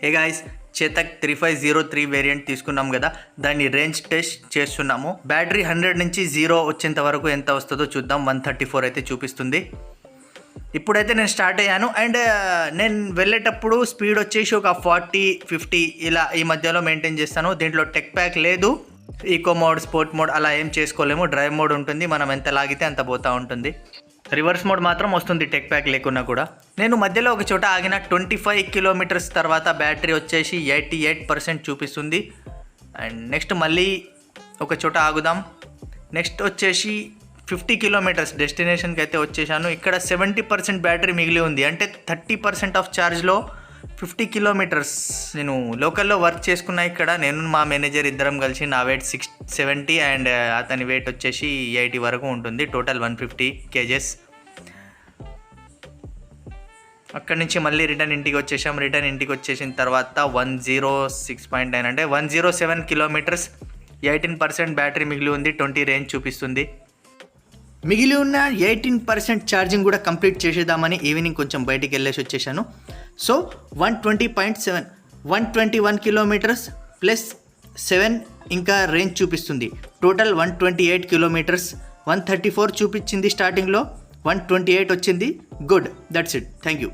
Hey guys, Chetak 3503 variant తీసుకున్నాం కదా, దాన్ని రేంజ్ టెస్ట్ చేస్తున్నాము. బ్యాటరీ 100 నుంచి 0 వచ్చేంత వరకు ఎంత వస్తుందో చూద్దాం. 134 అయితే చూపిస్తుంది. ఇప్పుడైతే నేను స్టార్ట్ అయ్యాను అండ్ నేను వెళ్ళేటప్పుడు స్పీడ్ వచ్చేసి ఒక 40-50 ఇలా ఈ మధ్యలో మెయింటైన్ చేస్తాను. దీంట్లో టెక్ ప్యాక్ లేదు, ఈకో మోడ్, స్పోర్ట్ మోడ్ అలా ఏం చేసుకోలేము. డ్రైవ్ మోడ్ ఉంటుంది, మనం ఎంత లాగితే అంత పోతూ ఉంటుంది. రివర్స్ మోడ్ మాత్రం వస్తుంది టెక్ ప్యాక్ లేకున్నా కూడా. నేను మధ్యలో ఒక చోట ఆగిన 25 కిలోమీటర్స్ తర్వాత బ్యాటరీ వచ్చేసి 88% చూపిస్తుంది. అండ్ నెక్స్ట్ మళ్ళీ ఒక చోట ఆగుదాం. నెక్స్ట్ వచ్చేసి 50 కిలోమీటర్స్ డెస్టినేషన్కి అయితే వచ్చేసాను. ఇక్కడ 70% బ్యాటరీ మిగిలి ఉంది. అంటే 30% ఆఫ్ ఛార్జ్లో 50 కిలోమీటర్స్. నేను లోకల్లో వర్క్ చేసుకున్నా ఇక్కడ. నేను మా మేనేజర్ ఇద్దరం కలిసి. నా వెయిట్ 670 అండ్ అతని వెయిట్ వచ్చేసి 80 వరకు ఉంటుంది. Total 150 kgs. అక్కడి నుంచి మళ్ళీ రిటర్న్ ఇంటికి వచ్చేసాం. రిటర్న్ ఇంటికి వచ్చేసిన తర్వాత 106.9 అంటే 107 కిలోమీటర్స్, 18% బ్యాటరీ మిగిలి ఉంది. 20 రేంజ్ చూపిస్తుంది. మిగిలి ఉన్న 18% ఛార్జింగ్ కూడా కంప్లీట్ చేసేద్దామని ఈవినింగ్ కొంచెం బయటికి వెళ్ళేసి వచ్చేసాను. సో 120.7, 121 కిలోమీటర్స్ ప్లస్ 7 ఇంకా రేంజ్ చూపిస్తుంది. Total 128 kilometres. 134 చూపించింది స్టార్టింగ్లో, 128 వచ్చింది. Good, that's it. Thank you.